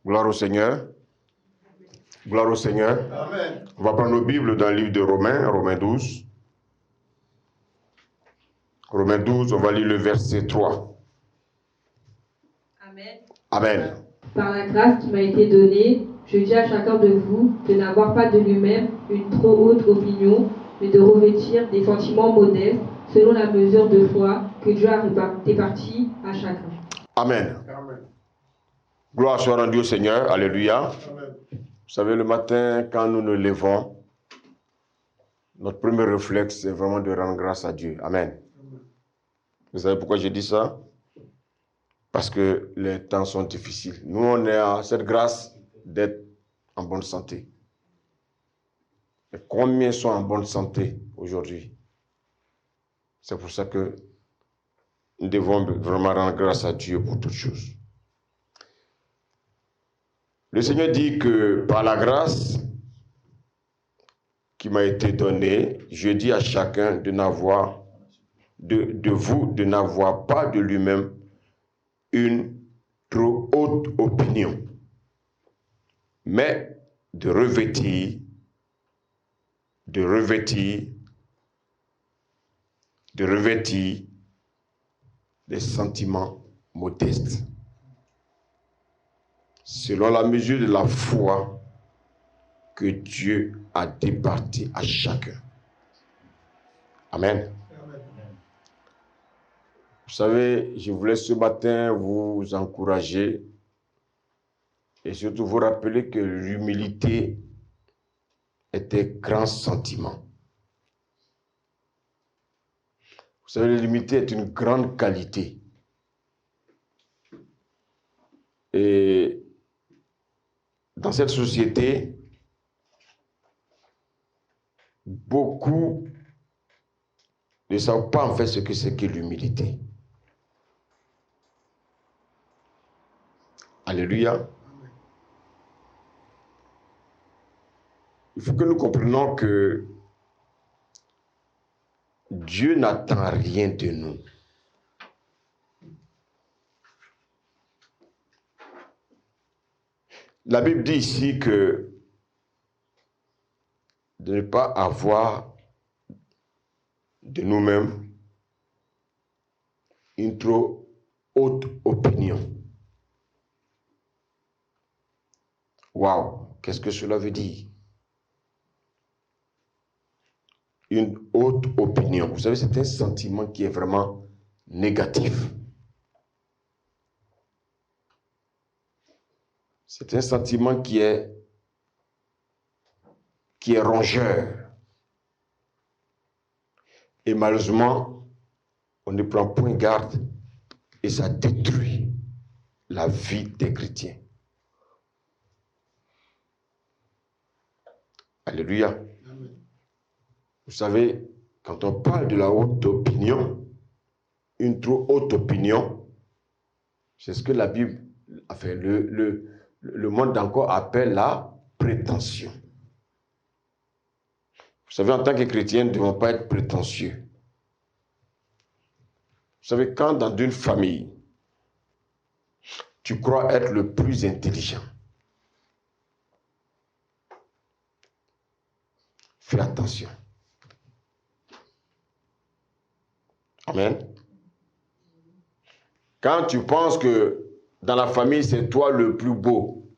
Gloire au Seigneur. Gloire au Seigneur. Amen. On va prendre nos Bibles dans le livre de Romains, Romains 12. Romains 12, on va lire le verset 3. Amen. Amen. Par la grâce qui m'a été donnée, je dis à chacun de vous de n'avoir pas de lui-même une trop haute opinion, mais de revêtir des sentiments modestes selon la mesure de foi que Dieu a répartie à chacun. Amen. Amen. Gloire soit rendue au Seigneur. Alléluia. Amen. Vous savez, le matin, quand nous nous levons, notre premier réflexe, c'est vraiment de rendre grâce à Dieu. Amen. Vous savez pourquoi je dis ça? Parce que les temps sont difficiles. Nous, on est à cette grâce d'être en bonne santé. Et combien sont en bonne santé aujourd'hui? C'est pour ça que nous devons vraiment rendre grâce à Dieu pour toutes choses. Le Seigneur dit que par la grâce qui m'a été donnée, je dis à chacun de n'avoir de vous de n'avoir pas de lui-même une trop haute opinion, mais de revêtir des sentiments modestes, selon la mesure de la foi que Dieu a départie à chacun. Amen. Amen. Vous savez, je voulais ce matin vous encourager et surtout vous rappeler que l'humilité est un grand sentiment. Vous savez, l'humilité est une grande qualité. Et dans cette société, beaucoup ne savent pas en fait ce que c'est que l'humilité. Alléluia. Il faut que nous comprenions que Dieu n'attend rien de nous. La Bible dit ici que de ne pas avoir de nous-mêmes une trop haute opinion. Waouh, qu'est-ce que cela veut dire? Une haute opinion. Vous savez, c'est un sentiment qui est vraiment négatif. C'est un sentiment qui est rongeur. Et malheureusement, on ne prend point garde et ça détruit la vie des chrétiens. Alléluia. Amen. Vous savez, quand on parle de la haute opinion, une trop haute opinion, c'est ce que la Bible, enfin, le monde encore appelle la prétention. Vous savez, en tant que chrétien, nous ne devons pas être prétentieux. Vous savez, quand dans une famille, tu crois être le plus intelligent, fais attention. Amen. Quand tu penses que dans la famille, c'est toi le plus beau,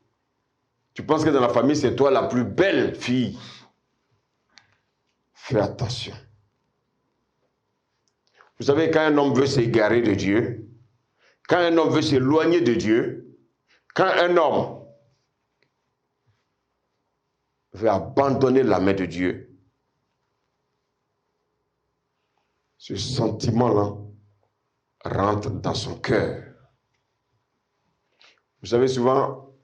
tu penses que dans la famille, c'est toi la plus belle fille, fais attention. Vous savez, quand un homme veut s'égarer de Dieu, quand un homme veut s'éloigner de Dieu, quand un homme veut abandonner la main de Dieu, ce sentiment-là rentre dans son cœur. Vous savez, souvent,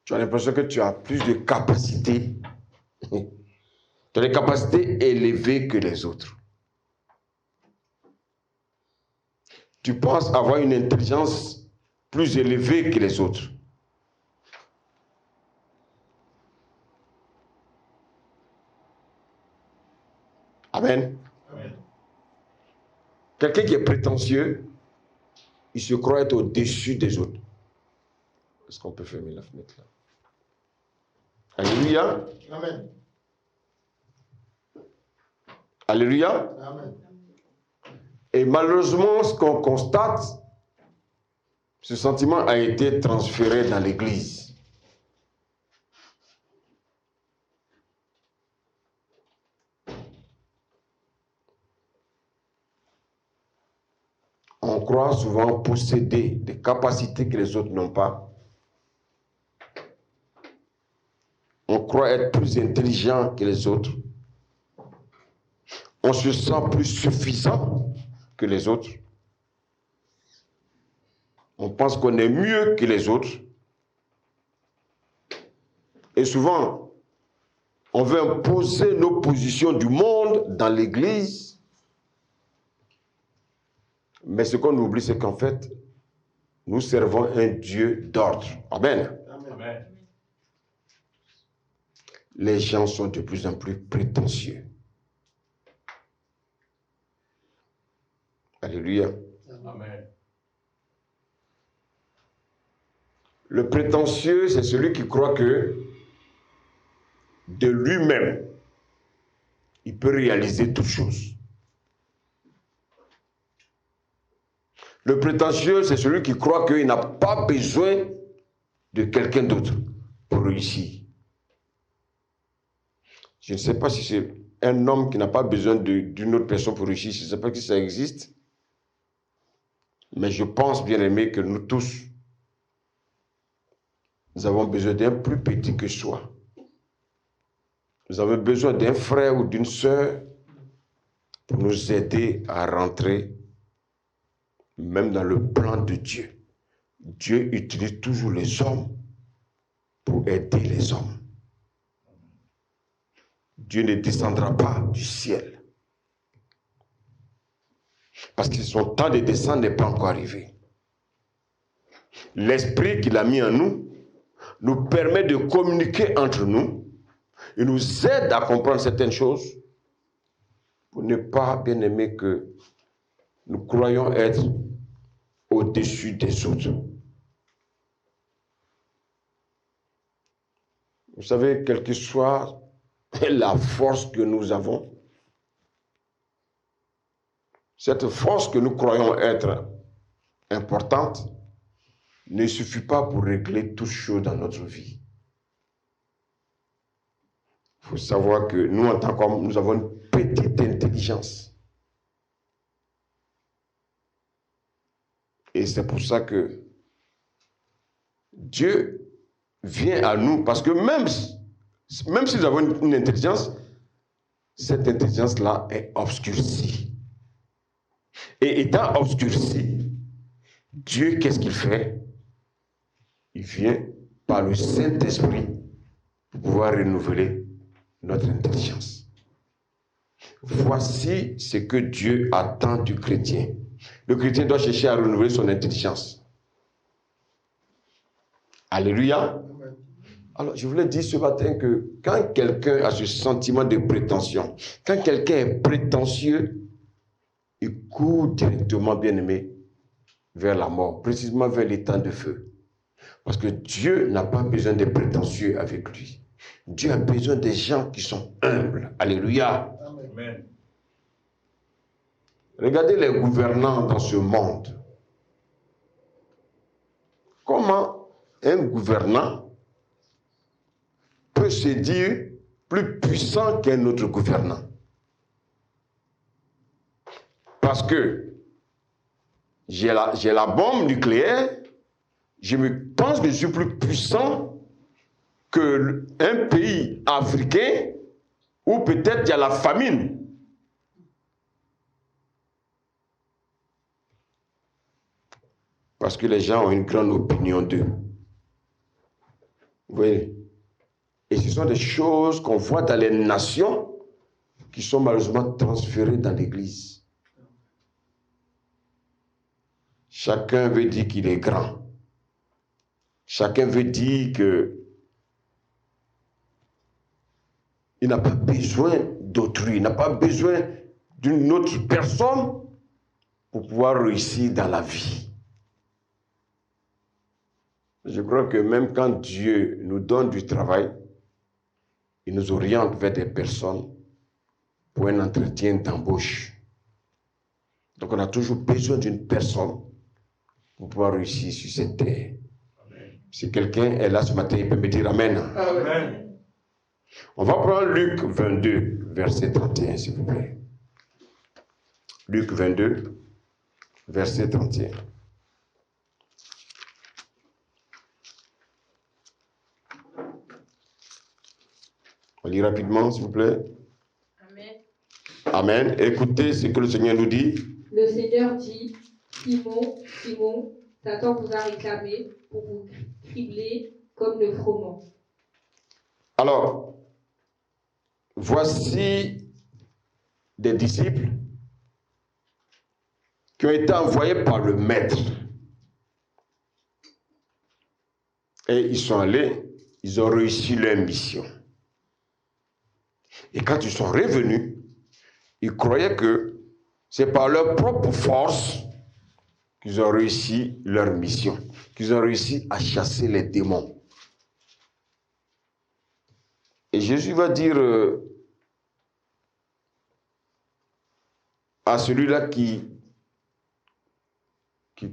tu as l'impression que tu as plus de capacités. Tu as des capacités élevées que les autres. Tu penses avoir une intelligence plus élevée que les autres. Amen. Amen. Quelqu'un qui est prétentieux, il se croit être au-dessus des autres. Est-ce qu'on peut fermer la fenêtre là? Alléluia. Amen. Alléluia. Amen. Et malheureusement, ce qu'on constate, ce sentiment a été transféré dans l'Église. On croit souvent posséder des capacités que les autres n'ont pas. On croit être plus intelligent que les autres. On se sent plus suffisant que les autres. On pense qu'on est mieux que les autres. Et souvent, on veut imposer nos positions du monde dans l'Église. Mais ce qu'on oublie, c'est qu'en fait, nous servons un Dieu d'ordre. Amen. Amen. Les gens sont de plus en plus prétentieux. Alléluia. Amen. Le prétentieux, c'est celui qui croit que de lui-même, il peut réaliser toutes choses. Le prétentieux, c'est celui qui croit qu'il n'a pas besoin de quelqu'un d'autre pour réussir. Je ne sais pas si c'est un homme qui n'a pas besoin d'une autre personne pour réussir. Je ne sais pas si ça existe. Mais je pense, bien aimé, que nous tous, nous avons besoin d'un plus petit que soi. Nous avons besoin d'un frère ou d'une sœur pour nous aider à rentrer même dans le plan de Dieu. Dieu utilise toujours les hommes pour aider les hommes. Dieu ne descendra pas du ciel. Parce que son temps de descendre n'est pas encore arrivé. L'esprit qu'il a mis en nous nous permet de communiquer entre nous et nous aide à comprendre certaines choses pour ne pas, bien aimer, que nous croyons être au-dessus des autres. Vous savez, quelle que soit la force que nous avons, cette force que nous croyons être importante ne suffit pas pour régler toutes choses dans notre vie. Il faut savoir que nous, en tant qu'hommes, nous avons une petite intelligence. Et c'est pour ça que Dieu vient à nous, parce que même si nous avons une intelligence, cette intelligence-là est obscurcie. Et étant obscurcie, Dieu, qu'est-ce qu'il fait? Il vient par le Saint-Esprit pour pouvoir renouveler notre intelligence. Voici ce que Dieu attend du chrétien. Le chrétien doit chercher à renouveler son intelligence. Alléluia. Alors, je voulais dire ce matin que quand quelqu'un a ce sentiment de prétention, quand quelqu'un est prétentieux, il court directement, bien aimé, vers la mort, précisément vers l'étang de feu. Parce que Dieu n'a pas besoin de prétentieux avec lui. Dieu a besoin des gens qui sont humbles. Alléluia. Amen. Regardez les gouvernants dans ce monde. Comment un gouvernant peut se dire plus puissant qu'un autre gouvernant? Parce que j'ai la bombe nucléaire, je me pense que je suis plus puissant qu'un pays africain où peut-être il y a la famine. Parce que les gens ont une grande opinion d'eux. Vous voyez? Et ce sont des choses qu'on voit dans les nations qui sont malheureusement transférées dans l'Église. Chacun veut dire qu'il est grand. Chacun veut dire que il n'a pas besoin d'autrui, il n'a pas besoin d'une autre personne pour pouvoir réussir dans la vie. Je crois que même quand Dieu nous donne du travail, il nous oriente vers des personnes pour un entretien d'embauche. Donc on a toujours besoin d'une personne pour pouvoir réussir sur cette terre. Amen. Si quelqu'un est là ce matin, il peut me dire Amen. Amen. On va prendre Luc 22, verset 31, s'il vous plaît. Luc 22, verset 31. On lit rapidement, s'il vous plaît. Amen. Amen. Écoutez ce que le Seigneur nous dit. Le Seigneur dit, Simon, Simon, Satan vous a réclamé pour vous cribler comme le froment. Alors, voici des disciples qui ont été envoyés par le Maître. Et ils sont allés, ils ont réussi leur mission. Et quand ils sont revenus, ils croyaient que c'est par leur propre force qu'ils ont réussi leur mission, qu'ils ont réussi à chasser les démons. Et Jésus va dire à celui-là qui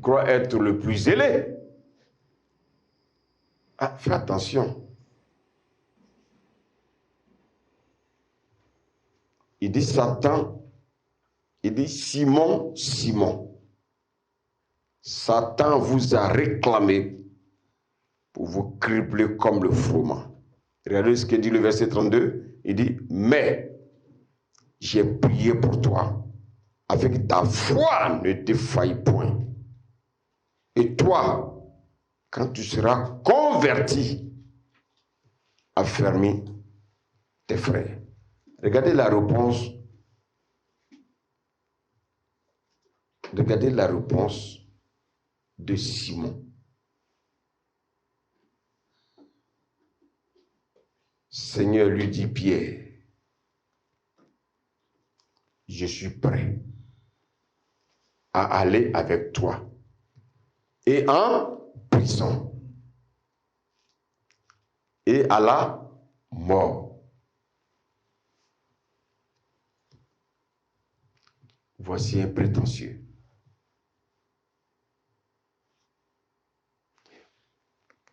croit être le plus zélé, ah, fais attention. Il dit Satan, il dit Simon, Simon, Satan vous a réclamé pour vous cribler comme le froment. Regardez ce que dit le verset 32. Il dit, mais j'ai prié pour toi, avec ta foi ne défaille point. Et toi, quand tu seras converti, affermis tes frères. Regardez la réponse. Regardez la réponse de Simon. Seigneur, lui dit Pierre, je suis prêt à aller avec toi et en prison et à la mort. Voici un prétentieux.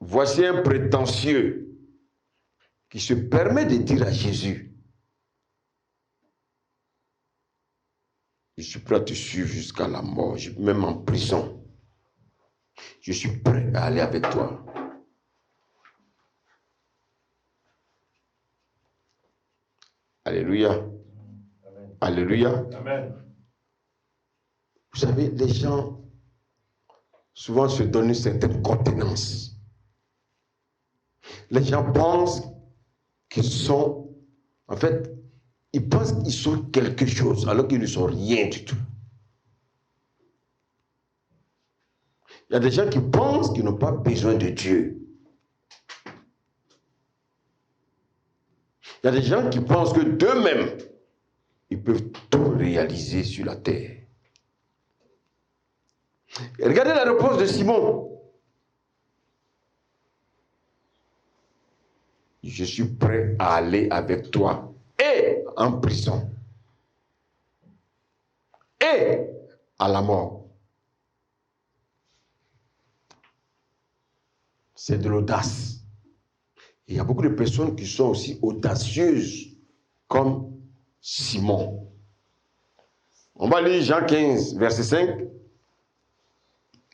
Voici un prétentieux qui se permet de dire à Jésus, je suis prêt à te suivre jusqu'à la mort, même en prison. Je suis prêt à aller avec toi. Alléluia. Amen. Alléluia. Amen. Vous savez, les gens souvent se donnent une certaine contenance. Les gens pensent qu'ils sont, en fait, ils pensent qu'ils sont quelque chose, alors qu'ils ne sont rien du tout. Il y a des gens qui pensent qu'ils n'ont pas besoin de Dieu. Il y a des gens qui pensent que d'eux-mêmes, ils peuvent tout réaliser sur la terre. Et regardez la réponse de Simon. Je suis prêt à aller avec toi et en prison et à la mort. C'est de l'audace. Il y a beaucoup de personnes qui sont aussi audacieuses comme Simon. On va lire Jean 15, verset 5.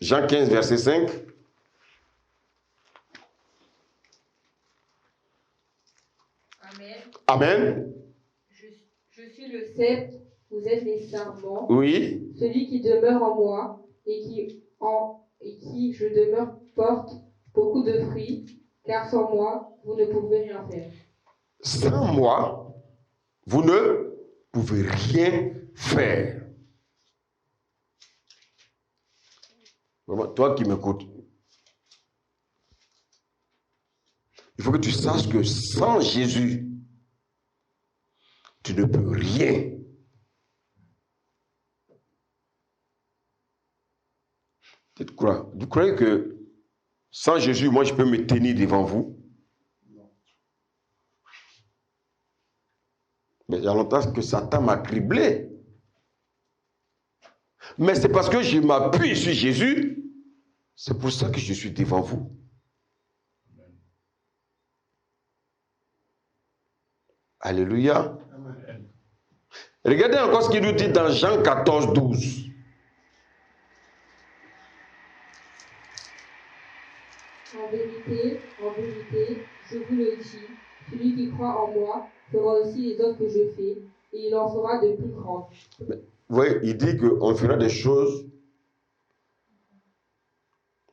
Jean 15, verset 5. Amen. Amen. Je suis le cep, vous êtes les sarments. Oui. Celui qui demeure en moi et qui je demeure porte beaucoup de fruits, car sans moi, vous ne pouvez rien faire. Sans moi, vous ne pouvez rien faire. Toi qui m'écoutes, il faut que tu saches que sans Jésus, tu ne peux rien. Tu crois que Sans Jésus, moi, je peux me tenir devant vous. Mais il y a longtemps que Satan m'a criblé. Mais c'est parce que je m'appuie sur Jésus, c'est pour ça que je suis devant vous. Alléluia. Amen. Regardez encore ce qu'il nous dit dans Jean 14, 12. En vérité, je vous le dis, celui qui croit en moi fera aussi les œuvres que je fais, et il en fera de plus grandes. Oui, il dit qu'on fera des choses.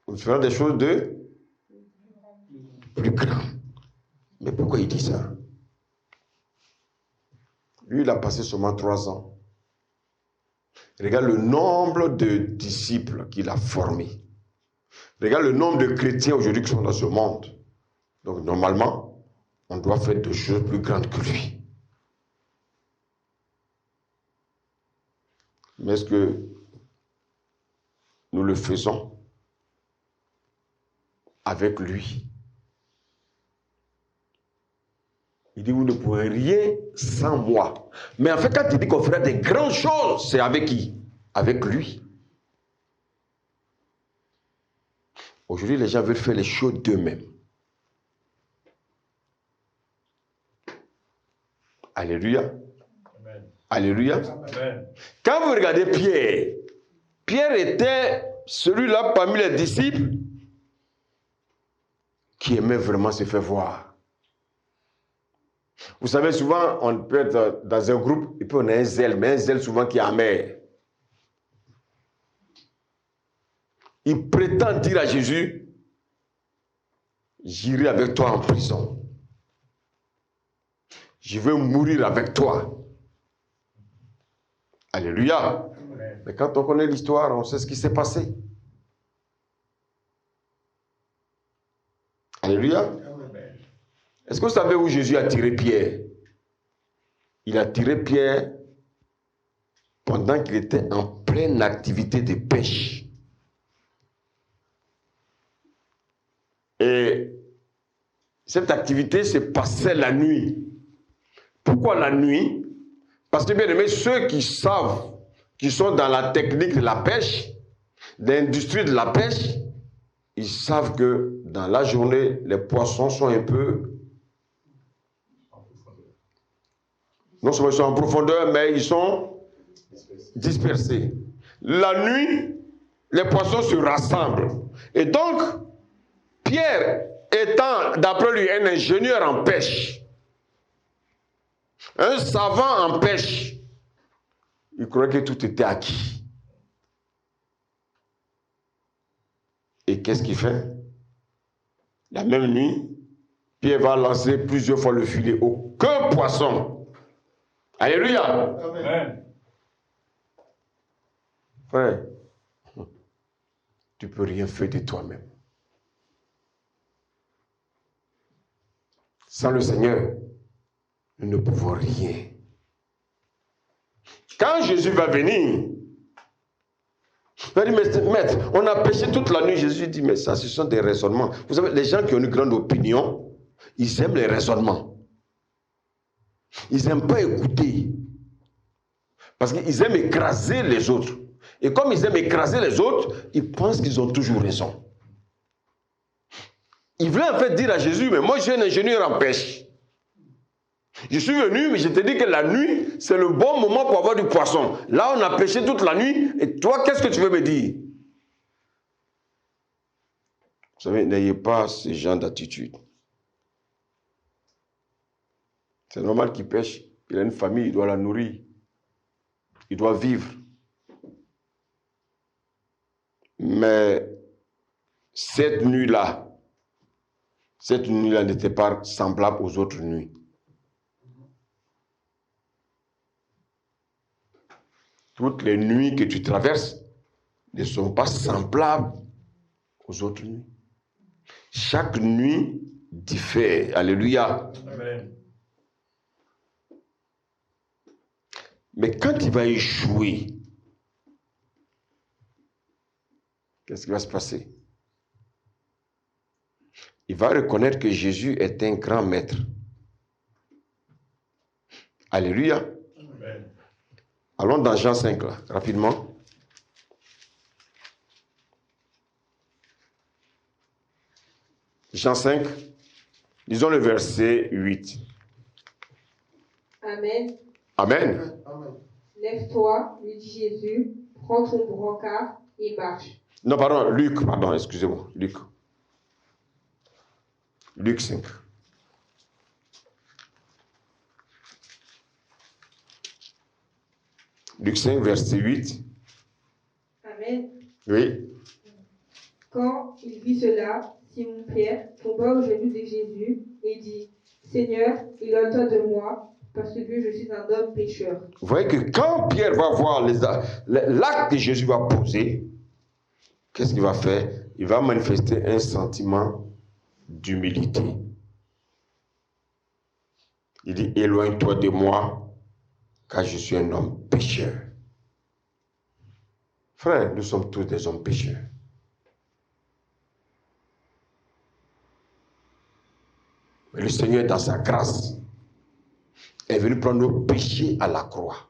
On fera des choses de plus grandes. Mais pourquoi il dit ça? Lui, il a passé seulement 3 ans. Regarde le nombre de disciples qu'il a formés. Regarde le nombre de chrétiens aujourd'hui qui sont dans ce monde. Donc, normalement, on doit faire des choses plus grandes que lui. Mais est-ce que nous le faisons avec lui? Il dit, vous ne pourrez rien sans moi. Mais en fait, quand il dit qu'on fera des grandes choses, c'est avec qui? Avec lui. Aujourd'hui, les gens veulent faire les choses d'eux-mêmes. Alléluia. Amen. Alléluia. Amen. Quand vous regardez Pierre, Pierre était celui-là parmi les disciples qui aimait vraiment se faire voir. Vous savez, souvent, on peut être dans un groupe et puis on a un zèle, mais un zèle souvent qui est amer. Il prétend dire à Jésus, j'irai avec toi en prison. Je veux mourir avec toi. Alléluia. Amen. Mais quand on connaît l'histoire, on sait ce qui s'est passé. Alléluia. Amen. Est-ce que vous savez où Jésus a tiré Pierre? Il a tiré Pierre pendant qu'il était en pleine activité de pêche. Et cette activité se passait la nuit. Pourquoi la nuit? Parce que bien aimé, ceux qui savent, qui sont dans la technique de la pêche, de l'industrie de la pêche, ils savent que dans la journée, les poissons sont un peu... Non seulement ils sont en profondeur, mais ils sont dispersés. La nuit, les poissons se rassemblent. Et donc, Pierre étant, d'après lui, un ingénieur en pêche, un savant en pêche, il croyait que tout était acquis. Et qu'est-ce qu'il fait? La même nuit, Pierre va lancer plusieurs fois le filet. Aucun poisson. Alléluia. Amen. Frère, tu ne peux rien faire de toi-même. Sans le Seigneur, nous ne pouvons rien. Quand Jésus va venir, il va dire, mais maître, on a péché toute la nuit. Jésus dit, mais ça, ce sont des raisonnements. Vous savez, les gens qui ont une grande opinion, ils aiment les raisonnements. Ils n'aiment pas écouter. Parce qu'ils aiment écraser les autres. Et comme ils aiment écraser les autres, ils pensent qu'ils ont toujours raison. Ils voulaient en fait dire à Jésus, mais moi je suis un ingénieur en pêche. Je suis venu, mais je te dis que la nuit, c'est le bon moment pour avoir du poisson. Là, on a pêché toute la nuit, et toi, qu'est-ce que tu veux me dire? Vous savez, n'ayez pas ce genre d'attitude. C'est normal qu'il pêche, il a une famille, il doit la nourrir. Il doit vivre. Mais cette nuit-là n'était pas semblable aux autres nuits. Toutes les nuits que tu traverses ne sont pas semblables aux autres nuits. Chaque nuit diffère. Alléluia. Amen. Mais quand il va échouer, qu'est-ce qui va se passer? il va reconnaître que Jésus est un grand maître. Alléluia. Amen. Allons dans Jean 5, là, rapidement. Jean 5, lisons le verset 8. Amen. Amen. Lève-toi, lui dit Jésus, prends ton brancard et marche. Non, pardon, Luc, pardon, excusez-moi, Luc. Luc 5. Luc 5, verset 8. Amen. Oui. Quand il vit cela, Simon-Pierre tomba aux genoux de Jésus et dit, Seigneur, éloigne-toi de moi, parce que je suis un homme pécheur. Vous voyez que quand Pierre va voir l'acte que Jésus va poser, qu'est-ce qu'il va faire? Il va manifester un sentiment d'humilité. Il dit, éloigne-toi de moi, car je suis un homme pécheur. Frère, nous sommes tous des hommes pécheurs. Mais le Seigneur, dans sa grâce, est venu prendre nos péchés à la croix.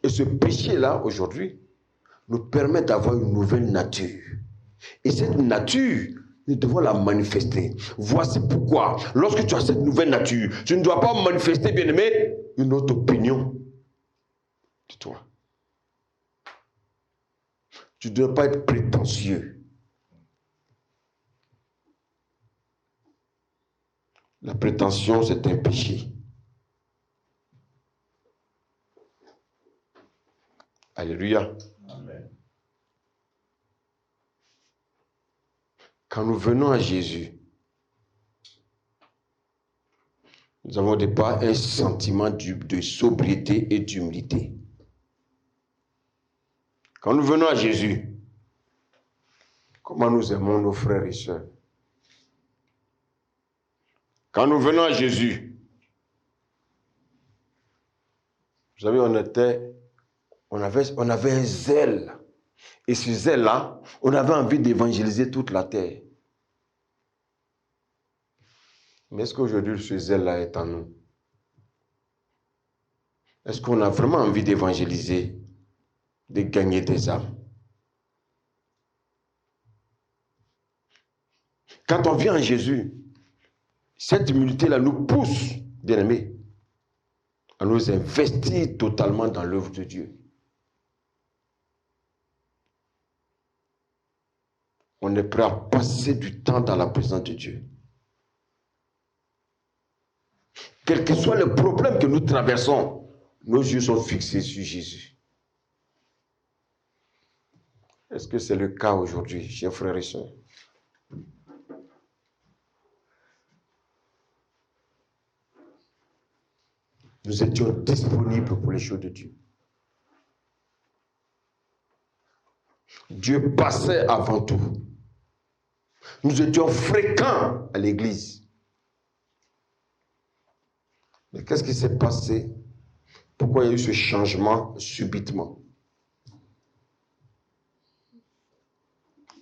Et ce péché-là, aujourd'hui, nous permet d'avoir une nouvelle nature. Et cette nature, nous devons la manifester. Voici pourquoi, lorsque tu as cette nouvelle nature, tu ne dois pas manifester, bien-aimé, une autre opinion de toi. Tu ne dois pas être prétentieux. La prétention, c'est un péché. Alléluia. Amen. Quand nous venons à Jésus, nous avons au départ un sentiment de sobriété et d'humilité. Quand nous venons à Jésus, comment nous aimons nos frères et sœurs. Quand nous venons à Jésus, vous savez, on avait un zèle. Et ce zèle-là, on avait envie d'évangéliser toute la terre. Mais est-ce qu'aujourd'hui, ce zèle-là est en nous? Est-ce qu'on a vraiment envie d'évangéliser, de gagner des âmes? Quand on vient en Jésus, cette humilité-là nous pousse, bien-aimés, à nous investir totalement dans l'œuvre de Dieu. On est prêt à passer du temps dans la présence de Dieu. Quel que soit le problème que nous traversons, nos yeux sont fixés sur Jésus. Est-ce que c'est le cas aujourd'hui, chers frères et sœurs? Nous étions disponibles pour les choses de Dieu. Dieu passait avant tout. Nous étions fréquents à l'église. Mais qu'est-ce qui s'est passé? Pourquoi il y a eu ce changement subitement?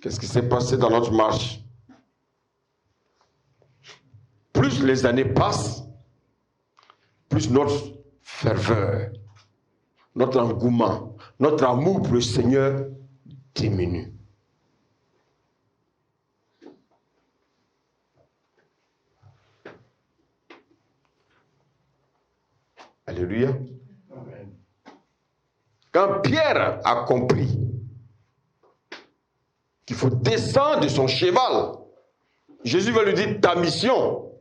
Qu'est-ce qui s'est passé dans notre marche? Plus les années passent, plus notre ferveur, notre engouement, notre amour pour le Seigneur diminue. Alléluia. Amen. Quand Pierre a compris qu'il faut descendre de son cheval, Jésus va lui dire, ta mission,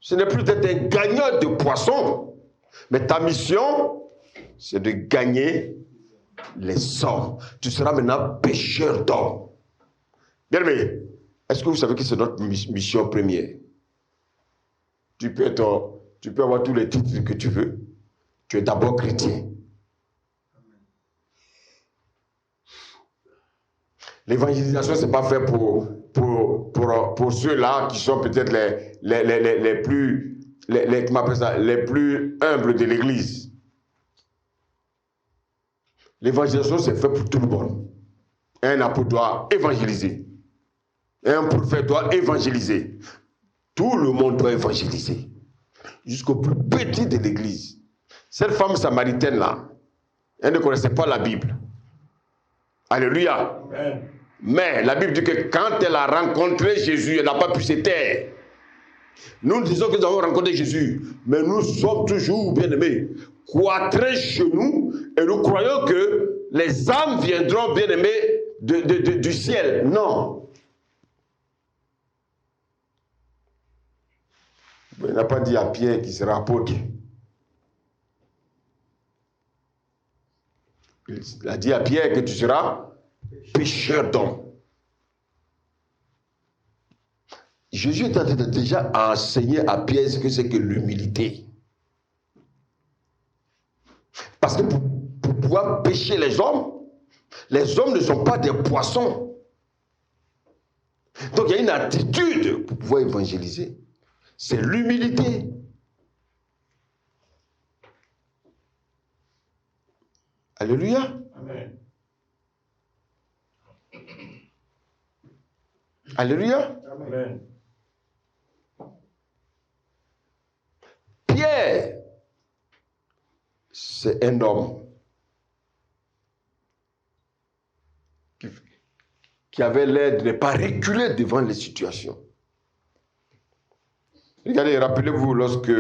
ce n'est plus d'être un gagneur de poissons, mais ta mission, c'est de gagner les hommes. Tu seras maintenant pêcheur d'hommes. Bien aimé, est-ce que vous savez que c'est notre mission première? Tu peux avoir tous les titres que tu veux. Tu es d'abord chrétien. L'évangélisation, ce n'est pas fait pour ceux-là qui sont peut-être les plus humbles de l'Église. L'évangélisation, c'est fait pour tout le monde. Un apôtre doit évangéliser. Un prophète doit évangéliser. Tout le monde doit évangéliser. Jusqu'au plus petit de l'église. Cette femme samaritaine-là, elle ne connaissait pas la Bible. Alléluia. Amen. Mais la Bible dit que quand elle a rencontré Jésus, elle n'a pas pu se taire. Nous disons que nous avons rencontré Jésus, mais nous sommes toujours, bien-aimés, cloîtrés chez nous, et nous croyons que les âmes viendront, bien-aimés, du ciel. Non. Il n'a pas dit à Pierre qu'il sera apôtre. Il a dit à Pierre que tu seras pécheur d'hommes. Jésus était déjà enseigné à Pierre ce que c'est que l'humilité. Parce que pour pouvoir pécher les hommes ne sont pas des poissons. Donc il y a une attitude pour pouvoir évangéliser. C'est l'humilité. Alléluia. Amen. Alléluia. Amen. Pierre, c'est un homme qui avait l'air de ne pas reculer devant les situations. Regardez, rappelez-vous lorsque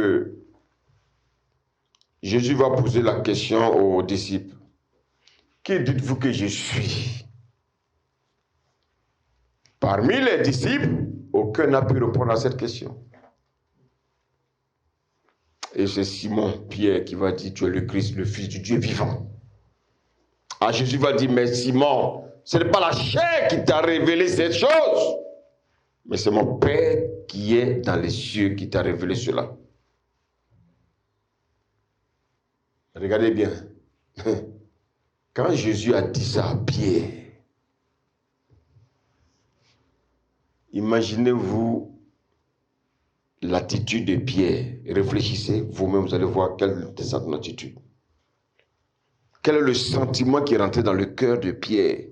Jésus va poser la question aux disciples. Qui dites-vous que je suis? Parmi les disciples, aucun n'a pu répondre à cette question. Et c'est Simon Pierre qui va dire, tu es le Christ, le Fils du Dieu vivant. Ah, Jésus va dire, mais Simon, ce n'est pas la chair qui t'a révélé cette chose, mais c'est mon Père qui est dans les cieux qui t'a révélé cela. Regardez bien. Quand Jésus a dit ça à Pierre, imaginez-vous l'attitude de Pierre. Réfléchissez, vous-même, vous allez voir quelle est son attitude. Quel est le sentiment qui est rentré dans le cœur de Pierre?